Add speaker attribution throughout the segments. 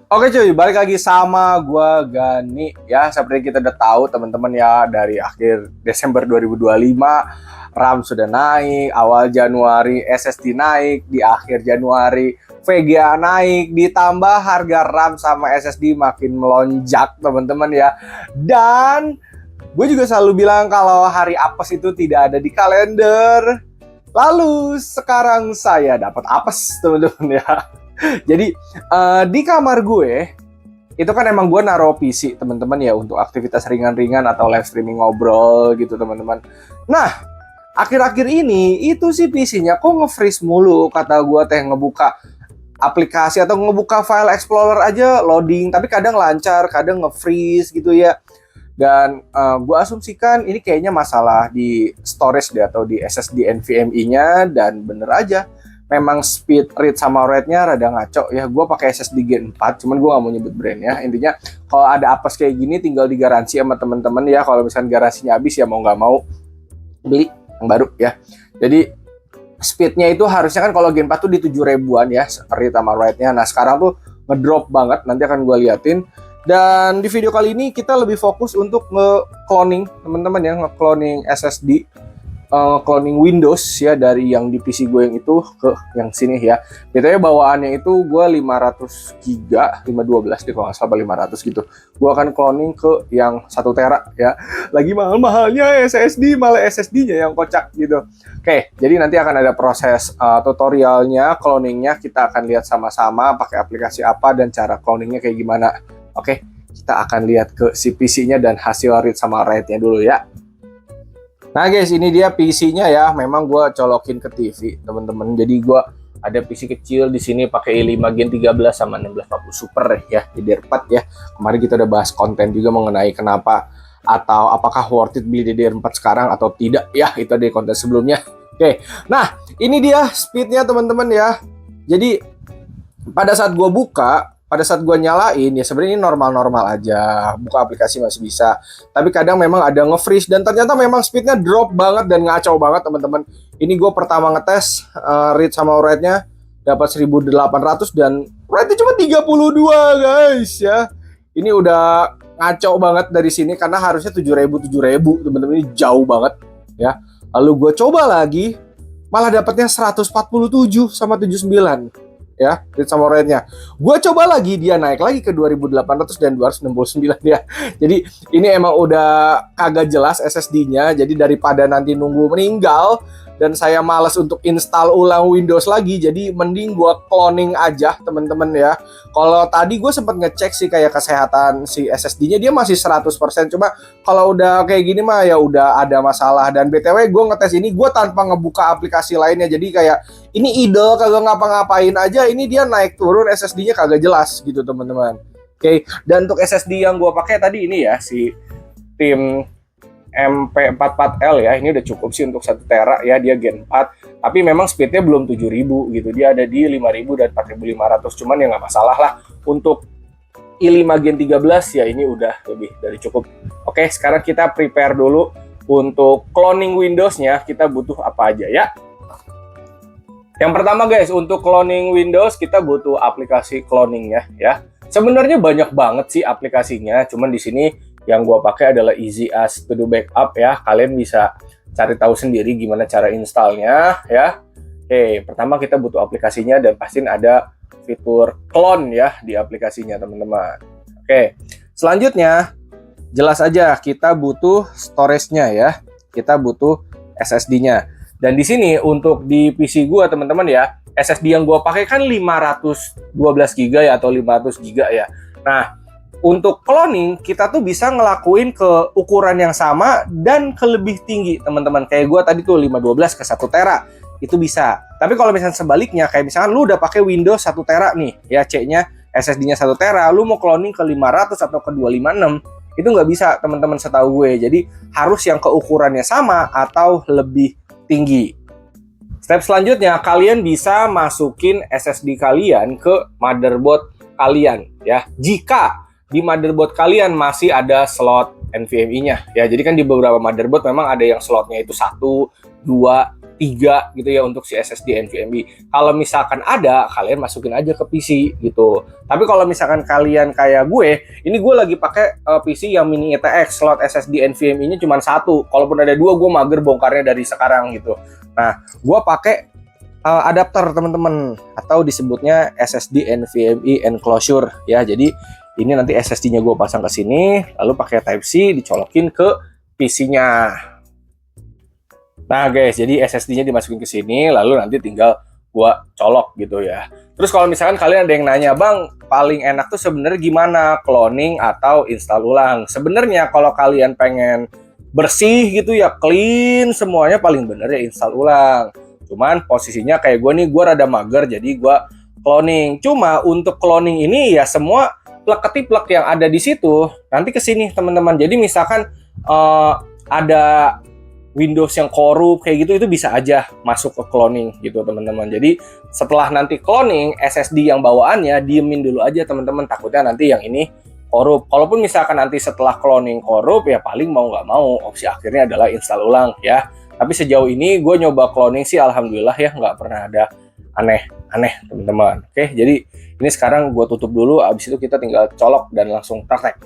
Speaker 1: Oke cuy, balik lagi sama gua Gani ya. Seperti kita udah tahu teman-teman ya, dari akhir Desember 2025 RAM sudah naik, awal Januari SSD naik, di akhir Januari VGA naik, ditambah harga RAM sama SSD makin melonjak teman-teman ya. Dan gue juga selalu bilang kalau hari apes itu tidak ada di kalender. Lalu sekarang saya dapat apes teman-teman ya. Jadi di kamar gue itu kan emang gue naruh PC teman-teman ya untuk aktivitas ringan-ringan atau live streaming ngobrol gitu teman-teman. Nah akhir-akhir ini itu sih PC-nya kok nge-freeze mulu, kata gue teh ngebuka aplikasi atau ngebuka file explorer aja loading, tapi kadang lancar, kadang nge-freeze gitu ya. Dan gue asumsikan ini kayaknya masalah di storage deh atau di SSD NVMe-nya, dan bener aja memang speed read sama write-nya rada ngaco ya. Gue pakai SSD Gen 4, cuman gue gak mau nyebut brand ya. Intinya kalau ada apes kayak gini tinggal digaransi sama teman-teman ya. Kalau misalnya garansinya habis ya mau nggak mau beli yang baru ya. Jadi speednya itu harusnya kan kalau Gen 4 tuh di 7 ribuan ya read sama write-nya. Nah sekarang tuh ngedrop banget, nanti akan gue liatin. Dan di video kali ini kita lebih fokus untuk nge-cloning teman-teman ya, nge-cloning SSD, cloning Windows ya, dari yang di PC gue yang itu ke yang sini ya. Biasanya bawaannya itu gue 500 giga, 512 deh kalau nggak salah, 500 gitu. Gue akan cloning ke yang 1 tera ya. Lagi mahal-mahalnya SSD, malah SSD-nya yang kocak gitu. Oke, jadi nanti akan ada proses tutorialnya, cloningnya kita akan lihat sama-sama pakai aplikasi apa dan cara cloningnya kayak gimana. Oke, kita akan lihat ke si PC-nya dan hasil read sama write-nya dulu ya. Nah guys, ini dia PC-nya ya. Memang gue colokin ke TV, teman-teman. Jadi gue ada PC kecil di sini pakai i5 Gen 13 sama 1640 Super ya, DDR4 ya. Kemarin kita udah bahas konten juga mengenai kenapa atau apakah worth it beli DDR4 sekarang atau tidak ya. Itu di konten sebelumnya. Oke, nah ini dia speednya teman-teman ya. Jadi pada saat gue buka, pada saat gue nyalain ya sebenarnya ini normal-normal aja, buka aplikasi masih bisa, tapi kadang memang ada nge-freeze dan ternyata memang speednya drop banget dan ngaco banget teman-teman. Ini gue pertama ngetes read sama write-nya dapat 1800 dan write-nya cuma 32 guys ya. Ini udah ngaco banget dari sini karena harusnya 7000 teman-teman, ini jauh banget ya. Lalu gue coba lagi malah dapatnya 147 sama 79 ya, read sama write-nya. Gue coba lagi, dia naik lagi ke 2800 dan 269 ya. Jadi ini emang udah kagak jelas SSD-nya. Jadi daripada nanti nunggu meninggal dan saya malas untuk install ulang Windows lagi, jadi mending gue cloning aja teman-teman ya. Kalau tadi gue sempat ngecek sih kayak kesehatan si SSD-nya, dia masih 100%. Cuma kalau udah kayak gini mah ya udah ada masalah. Dan BTW gue ngetes ini gue tanpa ngebuka aplikasi lainnya. Jadi kayak ini idle kagak ngapa-ngapain aja, ini dia naik turun SSD-nya kagak jelas gitu teman-teman. Oke, dan untuk SSD yang gue pakai tadi ini ya, si tim MP44L ya, ini udah cukup sih untuk 1 tera ya, dia Gen 4, tapi memang speednya belum 7000 gitu, dia ada di 5000 dan 4500, cuman ya nggak masalah lah. Untuk i5 Gen 13 ya ini udah lebih dari cukup. Oke, sekarang kita prepare dulu untuk cloning Windows-nya, kita butuh apa aja ya. Yang pertama guys, untuk cloning Windows kita butuh aplikasi cloningnya ya. Sebenarnya banyak banget sih aplikasinya, cuman di sini yang gue pakai adalah Easy As To Do Backup ya. Kalian bisa cari tahu sendiri gimana cara installnya ya. Oke, pertama kita butuh aplikasinya dan pastiin ada fitur clone ya di aplikasinya teman-teman. Oke, selanjutnya jelas aja kita butuh storage-nya ya. Kita butuh SSD-nya. Dan di sini untuk di PC gue teman-teman ya, SSD yang gue pakai kan 512 GB ya atau 500 GB ya. Nah, untuk cloning kita tuh bisa ngelakuin ke ukuran yang sama dan ke lebih tinggi teman-teman. Kayak gue tadi tuh 512 ke 1 tera itu bisa. Tapi kalau misalnya sebaliknya, kayak misalkan lu udah pakai Windows 1 tera nih ya, C-nya SSD-nya 1 tera, lu mau cloning ke 500 atau ke 256 itu nggak bisa teman-teman setahu gue. Jadi harus yang ke ukurannya sama atau lebih tinggi. Step selanjutnya, kalian bisa masukin SSD kalian ke motherboard kalian ya. Jika di motherboard kalian masih ada slot NVMe-nya ya. Jadi kan di beberapa motherboard memang ada yang slotnya itu 1, 2, 3 gitu ya untuk si SSD NVMe. Kalau misalkan ada, kalian masukin aja ke PC gitu. Tapi kalau misalkan kalian kayak gue, ini gue lagi pakai PC yang mini ETX, slot SSD NVMe-nya cuma 1. Kalaupun ada 2, gue mager bongkarnya dari sekarang gitu. Nah, gue pakai adapter teman-teman, atau disebutnya SSD NVMe enclosure ya. Jadi ini nanti SSD-nya gue pasang ke sini, lalu pakai Type C dicolokin ke PC-nya. Nah guys, jadi SSD-nya dimasukin ke sini, lalu nanti tinggal gua colok gitu ya. Terus kalau misalkan kalian ada yang nanya, Bang, paling enak tuh sebenarnya gimana? Cloning atau install ulang? Sebenarnya kalau kalian pengen bersih gitu ya, clean semuanya, paling bener ya install ulang. Cuman posisinya kayak gue nih, gue rada mager, jadi gue cloning. Cuma untuk cloning ini ya semua plek-ketiplek yang ada di situ nanti ke sini teman-teman. Jadi misalkan ada Windows yang korup kayak gitu, itu bisa aja masuk ke cloning gitu teman-teman. Jadi setelah nanti cloning, SSD yang bawaannya diemin dulu aja teman-teman, takutnya nanti yang ini korup. Kalaupun misalkan nanti setelah cloning korup, ya paling mau nggak mau opsi akhirnya adalah install ulang ya. Tapi sejauh ini gue nyoba cloning sih alhamdulillah ya, nggak pernah ada aneh-aneh teman-teman. Oke, jadi ini sekarang gue tutup dulu, abis itu kita tinggal colok dan langsung praktek.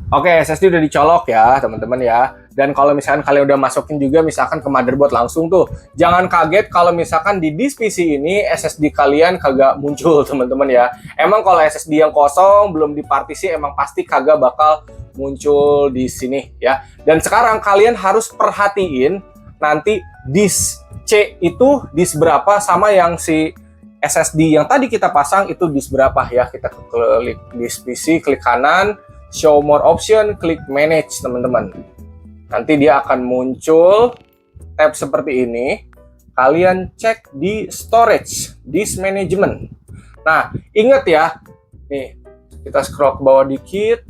Speaker 1: Oke, SSD udah dicolok ya teman-teman ya. Dan kalau misalkan kalian udah masukin juga misalkan ke motherboard langsung tuh, jangan kaget kalau misalkan di disk PC ini SSD kalian kagak muncul teman-teman ya. Emang kalau SSD yang kosong belum dipartisi emang pasti kagak bakal muncul di sini ya. Dan sekarang kalian harus perhatiin nanti disk C itu disk berapa sama yang si SSD yang tadi kita pasang itu disk berapa ya. Kita klik disk PC, klik kanan, show more option, klik manage teman-teman. Nanti dia akan muncul tab seperti ini. Kalian cek di storage, disk management. Nah, ingat ya, nih kita scroll ke bawah dikit.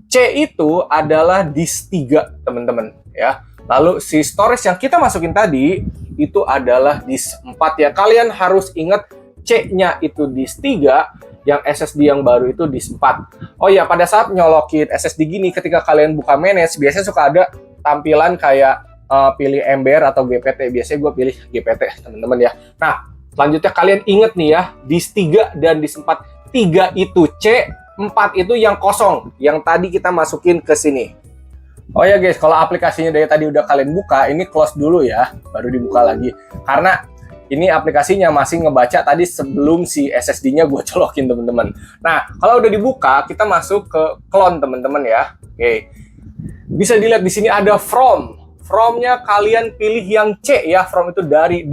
Speaker 1: C itu adalah disk 3 teman-teman ya. Lalu si storage yang kita masukin tadi itu adalah disk 4 ya. Kalian harus ingat C-nya itu disk 3, yang SSD yang baru itu disk 4. Oh ya, pada saat nyolokin SSD gini, ketika kalian buka manage, biasanya suka ada tampilan kayak pilih MBR atau GPT. Biasanya gue pilih GPT, teman-teman ya. Nah, selanjutnya kalian inget nih ya, disk 3 dan disk 4. 3 itu C, 4 itu yang kosong, yang tadi kita masukin ke sini. Oh ya guys, kalau aplikasinya dari tadi udah kalian buka, ini close dulu ya, baru dibuka lagi. Karena ini aplikasinya masih ngebaca tadi sebelum si SSD-nya gue colokin teman-teman. Nah, kalau udah dibuka, kita masuk ke clone teman-teman ya. Oke, bisa dilihat di sini ada from. From-nya kalian pilih yang C ya. From itu dari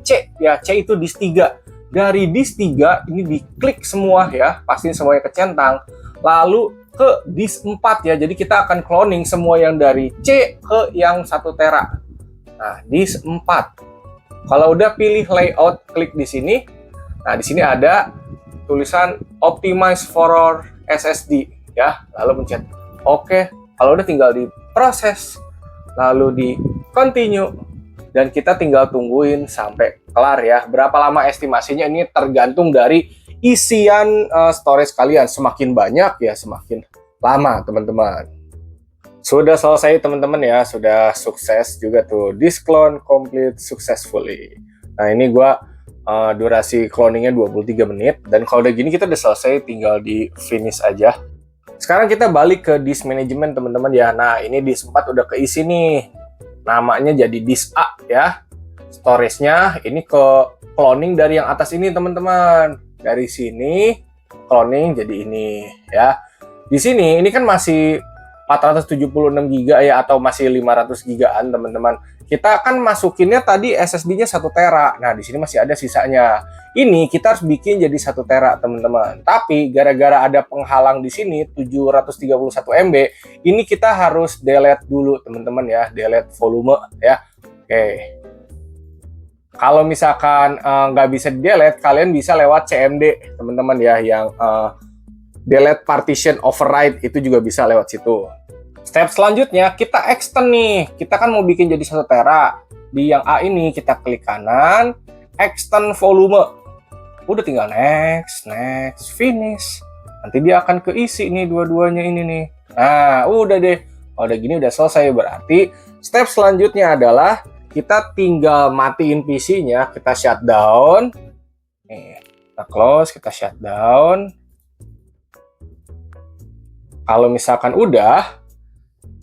Speaker 1: C ya. C itu disk 3. Dari disk 3 ini diklik semua ya. Pastiin semuanya kecentang. Lalu ke disk 4 ya. Jadi kita akan cloning semua yang dari C ke yang 1 tera. Nah, disk 4. Kalau udah pilih layout, klik di sini. Nah, di sini ada tulisan optimize for SSD ya. Lalu pencet oke. Kalau udah tinggal diproses, lalu di continue, dan kita tinggal tungguin sampai kelar ya. Berapa lama estimasinya ini tergantung dari isian storage kalian. Semakin banyak ya semakin lama teman-teman. Sudah selesai teman-teman ya, sudah sukses juga tuh, disk clone complete successfully. Nah ini gua durasi cloningnya 23 menit, dan kalau udah gini kita udah selesai, tinggal di finish aja. Sekarang kita balik ke disk management teman-teman ya. Nah ini disk 4 udah keisi nih, namanya jadi disk A ya. Storage-nya ini ke cloning dari yang atas ini teman-teman. Dari sini cloning jadi ini ya. Di sini ini kan masih 476 GB ya, atau masih 500 GB-an teman-teman. Kita akan masukinnya tadi SSD-nya 1 tera. Nah, di sini masih ada sisanya. Ini kita harus bikin jadi 1 tera teman-teman. Tapi gara-gara ada penghalang di sini 731 MB, ini kita harus delete dulu teman-teman ya, delete volume ya. Oke. Kalau misalkan nggak bisa delete, kalian bisa lewat CMD teman-teman ya, yang delete partition override itu juga bisa lewat situ. Step selanjutnya kita extend nih. Kita kan mau bikin jadi 1 tera. Di yang A ini kita klik kanan, extend volume. Udah tinggal next, finish. Nanti dia akan keisi nih dua-duanya ini nih. Nah, udah deh. Kalau udah gini udah selesai, berarti step selanjutnya adalah kita tinggal matiin PC-nya, kita shutdown. Nih, kita close, kita shutdown. Kalau misalkan udah,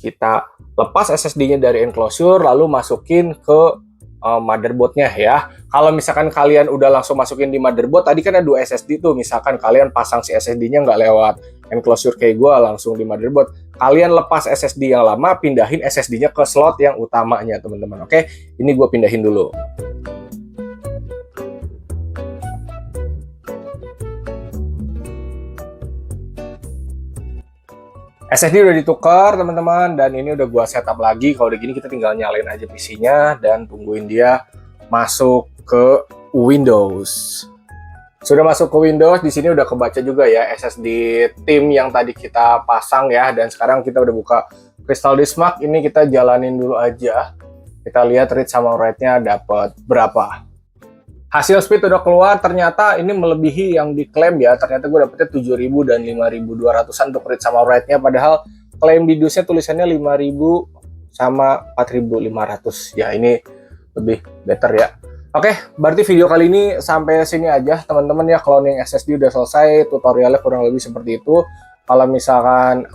Speaker 1: kita lepas SSD-nya dari enclosure, lalu masukin ke motherboard-nya ya. Kalau misalkan kalian udah langsung masukin di motherboard, tadi kan ada 2 SSD tuh, misalkan kalian pasang si SSD-nya nggak lewat enclosure kayak gue, langsung di motherboard. Kalian lepas SSD yang lama, pindahin SSD-nya ke slot yang utamanya, teman-teman. Oke, ini gue pindahin dulu. SSD udah ditukar teman-teman, dan ini udah gua setup lagi. Kalau udah gini kita tinggal nyalain aja PC-nya dan tungguin dia masuk ke Windows. Sudah masuk ke Windows, di sini udah kebaca juga ya SSD tim yang tadi kita pasang ya. Dan sekarang kita udah buka Crystal Disk Mark, ini kita jalanin dulu aja. Kita lihat read sama write-nya dapat berapa. Hasil speed udah keluar, ternyata ini melebihi yang diklaim ya. Ternyata gue dapetnya 7.000 dan 5.200an untuk read sama write-nya. Padahal klaim di dusnya tulisannya 5.000 sama 4.500. Ya ini lebih better ya. Oke, berarti video kali ini sampai sini aja teman-teman ya. Cloning SSD udah selesai, tutorialnya kurang lebih seperti itu. Kalau misalkan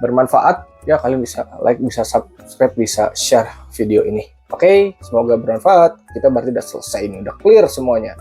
Speaker 1: bermanfaat, ya kalian bisa like, bisa subscribe, bisa share video ini. Oke, semoga bermanfaat. Kita berarti udah selesai ini, udah clear semuanya.